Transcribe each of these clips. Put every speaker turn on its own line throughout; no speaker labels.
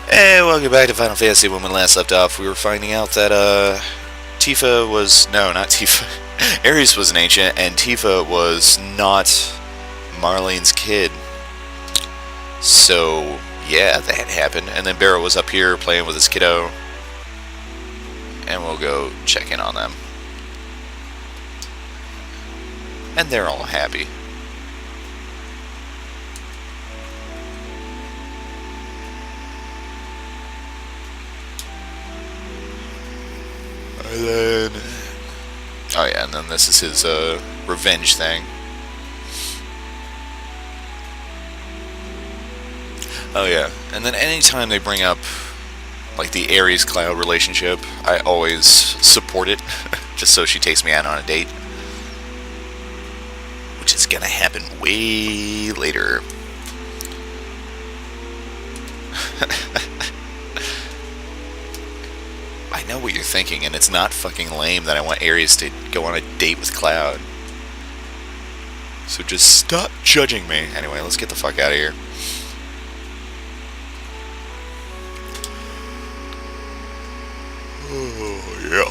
Hey, welcome back to Final Fantasy. When we last left off, we were finding out that, Tifa was... No, not Tifa. Ares was an ancient, and Tifa was not Marlene's kid. So, yeah, that happened. And then Barrett was up here playing with his kiddo. And we'll go check in on them. And they're all happy. And then... Oh yeah, and then this is his revenge thing. Oh yeah, and then anytime they bring up like the Ares Cloud relationship, I always support it, just so she takes me out on a date. Which is gonna happen way later. I know what you're thinking, and it's not fucking lame that I want Ares to go on a date with Cloud. So just stop judging me. Anyway, let's get the fuck out of here. Oh, yeah.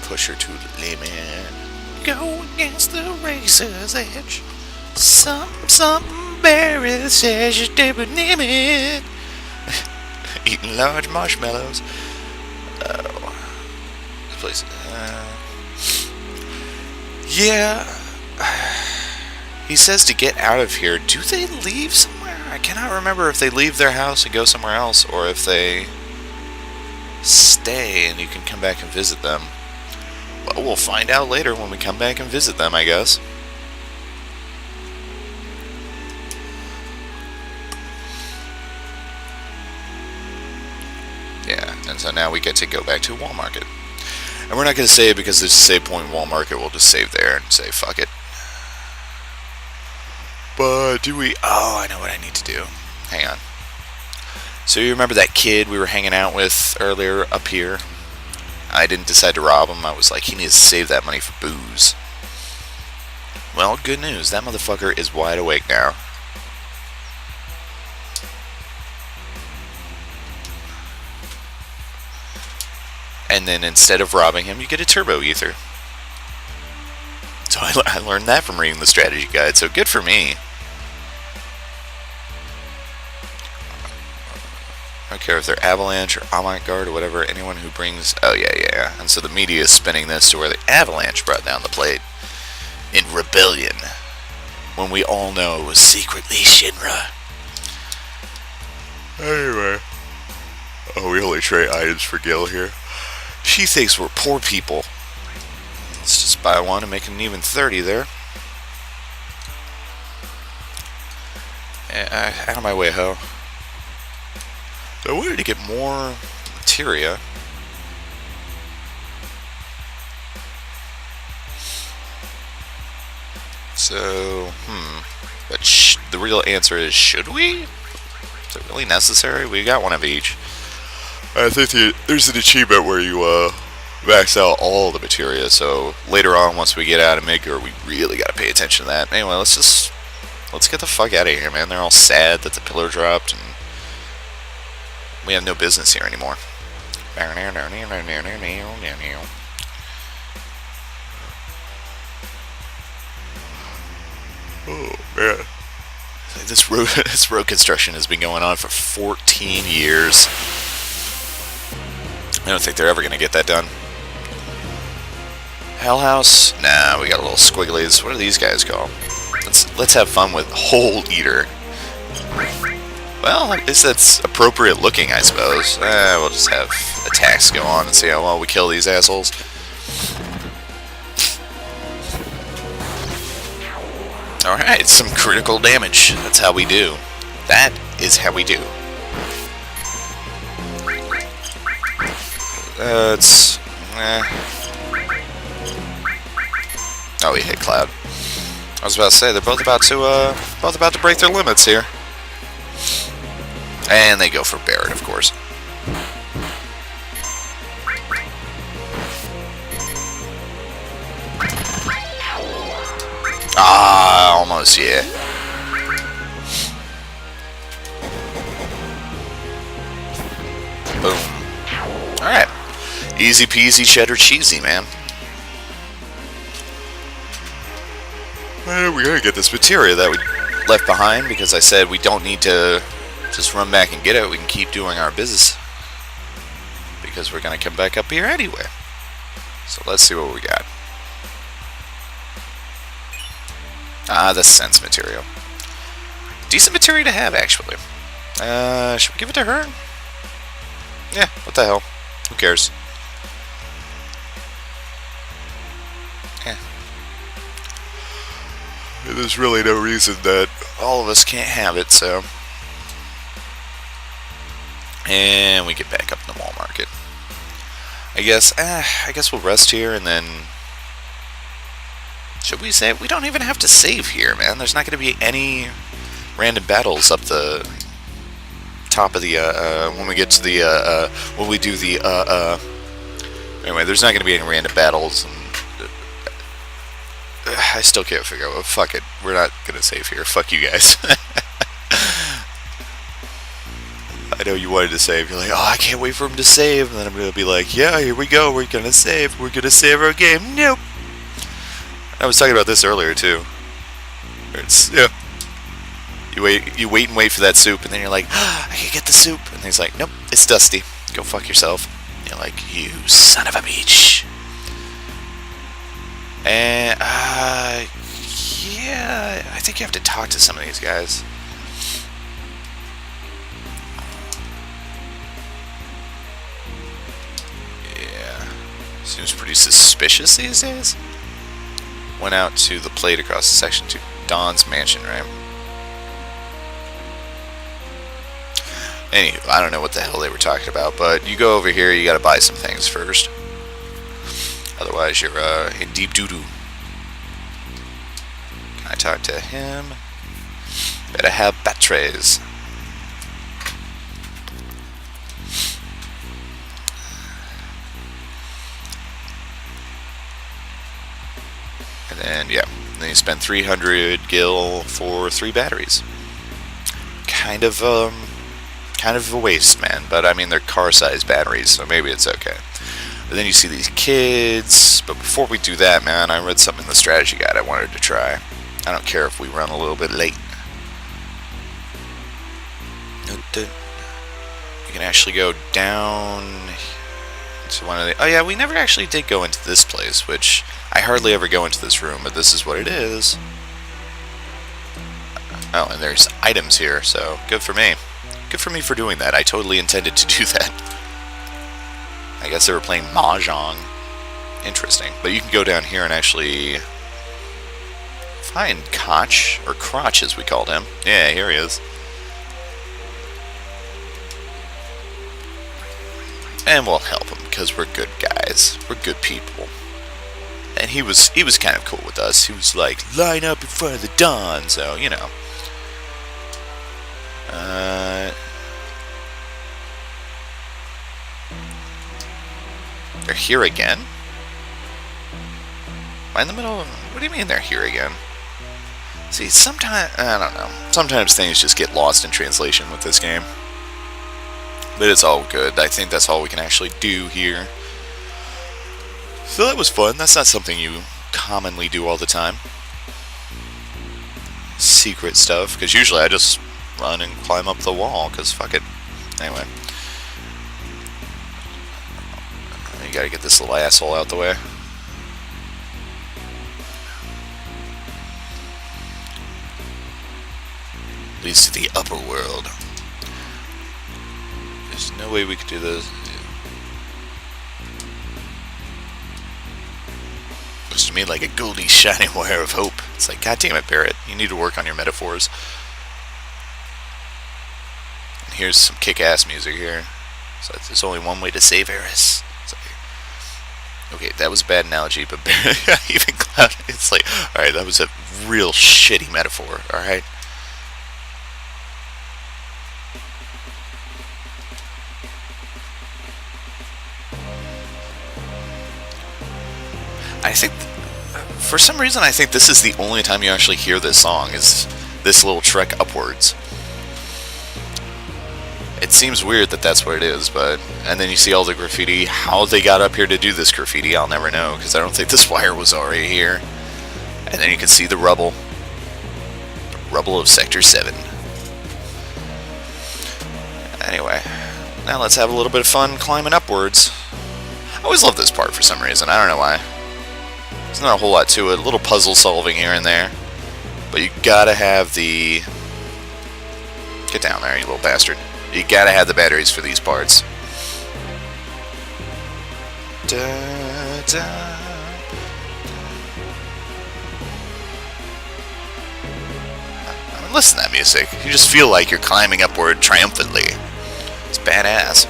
Push her to the limit. Go against the razor's edge. Something Barry says you're the limit. Eating large marshmallows. Oh. This place. Yeah. He says to get out of here. Do they leave somewhere? I cannot remember if they leave their house and go somewhere else, or if they stay and you can come back and visit them. Well, we'll find out later when we come back and visit them, I guess. Yeah, and so now we get to go back to Woolmarket. And we're not going to save because there's a save point in Woolmarket. We'll just save there and say, fuck it. But do we... Oh, I know what I need to do. Hang on. So you remember that kid we were hanging out with earlier up here? I didn't decide to rob him. I was like, he needs to save that money for booze. Well, good news. That motherfucker is wide awake now. And then instead of robbing him, you get a turbo ether. So I learned that from reading the strategy guide, so good for me. I don't care if they're Avalanche or Avant-Garde or whatever, anyone who brings... Oh, yeah. And so the media is spinning this to where the Avalanche brought down the plate in rebellion, when we all know it was secretly Shinra. Anyway. Oh, we only trade items for Gil here. She thinks we're poor people. Let's just buy one and make an even 30 there. Out of my way, ho. So I wanted to get more materia. So, But the real answer is, should we? Is it really necessary? We got one of each. I think there's an achievement where you max out all the materia, so later on, once we get out of Maker, we really gotta pay attention to that. Anyway, let's get the fuck out of here, man. They're all sad that the pillar dropped, and we have no business here anymore. Oh, man. This road construction has been going on for 14 years. I don't think they're ever going to get that done. Hellhouse? Nah, we got a little squigglies. What do these guys call? Let's have fun with Hole Eater. Well, I guess that's appropriate looking, I suppose. We'll just have attacks go on and see how well we kill these assholes. Alright, some critical damage. That's how we do. That is how we do. Oh, we hit Cloud. I was about to say they're both about to break their limits here. And they go for Barrett, of course. Ah, almost, yeah. Boom. Alright. Easy peasy cheddar cheesy, man. We gotta get this materia that we left behind because I said we don't need to just run back and get it. We can keep doing our business because we're gonna come back up here anyway. So let's see what we got. Ah, the sense material. Decent material to have, actually. Should we give it to her? Yeah, what the hell? Who cares? Yeah. There's really no reason that all of us can't have it, so. And we get back up in the Woolmarket. I guess we'll rest here and then. Should we save? We don't even have to save here, man. There's not going to be any random battles up the top of the when we get to the when we do the anyway, there's not going to be any random battles. And, I still can't figure out. Fuck it, we're not going to save here. Fuck you guys. I know you wanted to save. You're like, oh, I can't wait for him to save, and then I'm going to be like, yeah, here we go. We're going to save. We're going to save our game. Nope. I was talking about this earlier too. It's yeah. You wait and wait for that soup, and then you're like, I can get the soup, and he's like, nope, it's dusty. Go fuck yourself. And you're like, you son of a bitch. And yeah, I think you have to talk to some of these guys. Yeah, seems pretty suspicious these days. Went out to the plate across the section to Don's mansion, right? Anywho, I don't know what the hell they were talking about, but you go over here, you gotta buy some things first. Otherwise, you're in deep doo-doo. Can I talk to him? Better have batteries. And then, yeah, then you spend 300 gil for 3 batteries. Kind of a waste, man. But I mean, they're car-sized batteries, so maybe it's okay. But then you see these kids. But before we do that, man, I read something in the strategy guide I wanted to try. I don't care if we run a little bit late. You can actually go down to one of the... Oh yeah, we never actually did go into this place, which I hardly ever go into this room, but this is what it is. Oh, and there's items here, so good for me. Good for me for doing that. I totally intended to do that. I guess they were playing Mahjong. Interesting. But you can go down here and actually find Koch, or Crotch as we called him. Yeah, here he is. And we'll help him, because we're good guys. We're good people. And he was kind of cool with us. He was like, line up in front of the Don, so, you know. They're here again? Am I in the middle of... What do you mean they're here again? See, sometimes... I don't know. Sometimes things just get lost in translation with this game. But it's all good. I think that's all we can actually do here. So that was fun. That's not something you commonly do all the time. Secret stuff. Because usually I just run and climb up the wall. Because fuck it. Anyway. You gotta get this little asshole out the way. Leads to the upper world. There's no way we could do this. Looks to me like a goldy shining wire of hope. It's like, God damn it, Barrett. You need to work on your metaphors. And here's some kick-ass music here. So there's only one way to save Eris. Okay, that was a bad analogy, but even Cloud, it's like, alright, that was a real shitty metaphor, alright? I think For some reason, I think this is the only time you actually hear this song, is this little trek upwards. It seems weird that that's what it is, but... And then you see all the graffiti. How they got up here to do this graffiti, I'll never know, because I don't think this wire was already here. And then you can see the rubble. The rubble of Sector 7. Anyway, now let's have a little bit of fun climbing upwards. I always love this part for some reason, I don't know why. There's not a whole lot to it, a little puzzle solving here and there. But you gotta have the... Get down there, you little bastard. You gotta have the batteries for these parts. Da, da. I mean, listen to that music. You just feel like you're climbing upward triumphantly. It's badass.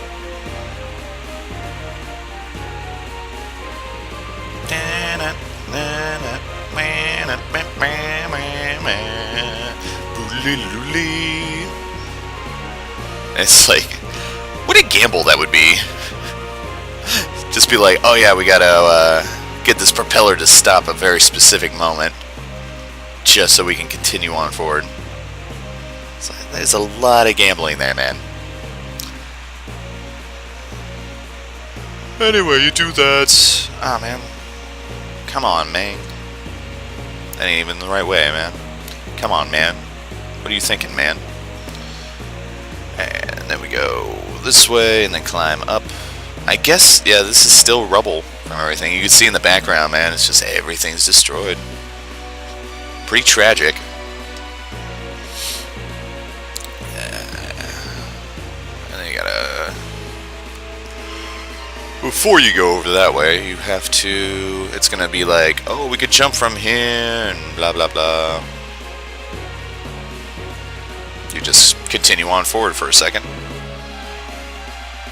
It's like, what a gamble that would be. Just be like, oh yeah, we gotta get this propeller to stop a very specific moment, just so we can continue on forward. So there's a lot of gambling there, man. Anyway, you do that. Ah, man. Come on, man. That ain't even the right way, man. Come on, man. What are you thinking, man? And then we go this way and then climb up. I guess, yeah, this is still rubble from everything. You can see in the background, man, it's just everything's destroyed. Pretty tragic. And then you gotta... Before you go over that way, you have to... It's gonna be like, oh, we could jump from here and blah, blah, blah. You just continue on forward for a second.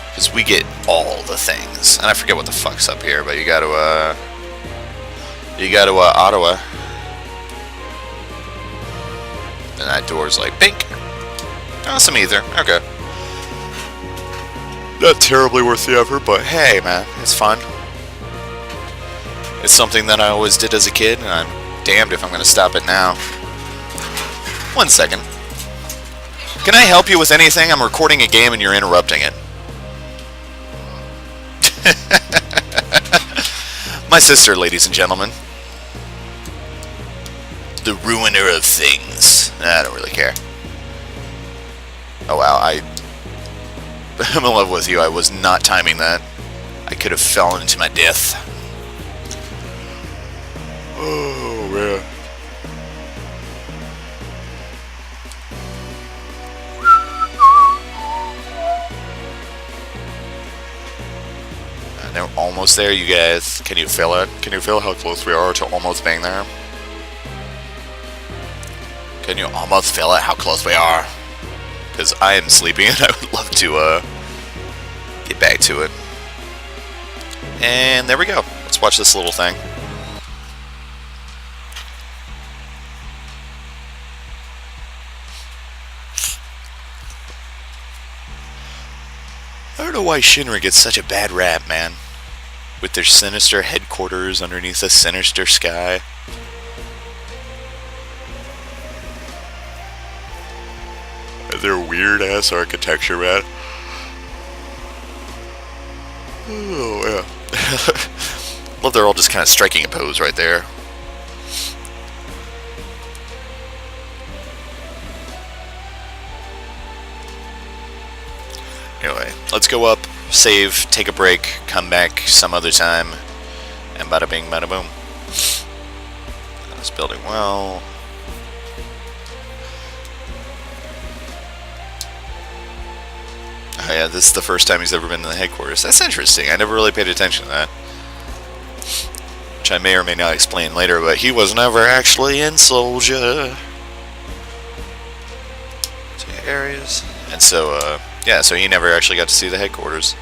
Because we get all the things. And I forget what the fuck's up here, but you gotta, Ottawa. And that door's like, pink. Oh, some ether. Okay. Not terribly worth the effort, but hey, man, it's fun. It's something that I always did as a kid, and I'm damned if I'm gonna stop it now. 1 second. Can I help you with anything? I'm recording a game and you're interrupting it. My sister, ladies and gentlemen. The ruiner of things. I don't really care. Oh wow, I'm in love with you. I was not timing that. I could have fallen into my death. Oh man. They're almost there, you guys. Can you feel it? Can you feel how close we are to almost being there? Can you almost feel it? How close we are? Because I am sleepy and I would love to get back to it. And there we go. Let's watch this little thing. I don't know why Shinra gets such a bad rap, man. With their sinister headquarters underneath a sinister sky. Their weird-ass architecture, man. Oh, yeah. Love they're all just kind of striking a pose right there. Anyway, let's go up, save, take a break, come back some other time, and bada bing, bada boom. This building well. Oh yeah, this is the first time he's ever been in the headquarters. That's interesting. I never really paid attention to that. Which I may or may not explain later, but he was never actually in Soldier. Two areas. And so, yeah, so he never actually got to see the headquarters.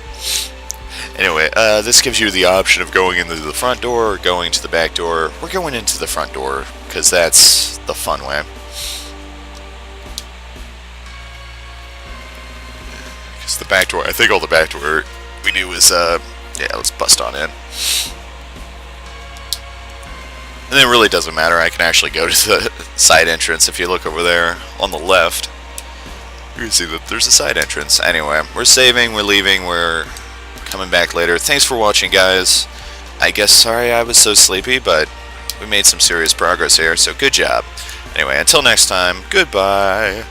Anyway, this gives you the option of going into the front door or going to the back door. We're going into the front door, because that's the fun way. Because the back door, I think all the back door we do is, yeah, let's bust on in. And it really doesn't matter. I can actually go to the side entrance. If you look over there on the left, you can see that there's a side entrance. Anyway, we're saving, we're leaving, we're coming back later. Thanks for watching, guys. I guess sorry I was so sleepy, but we made some serious progress here, so good job. Anyway, until next time, goodbye.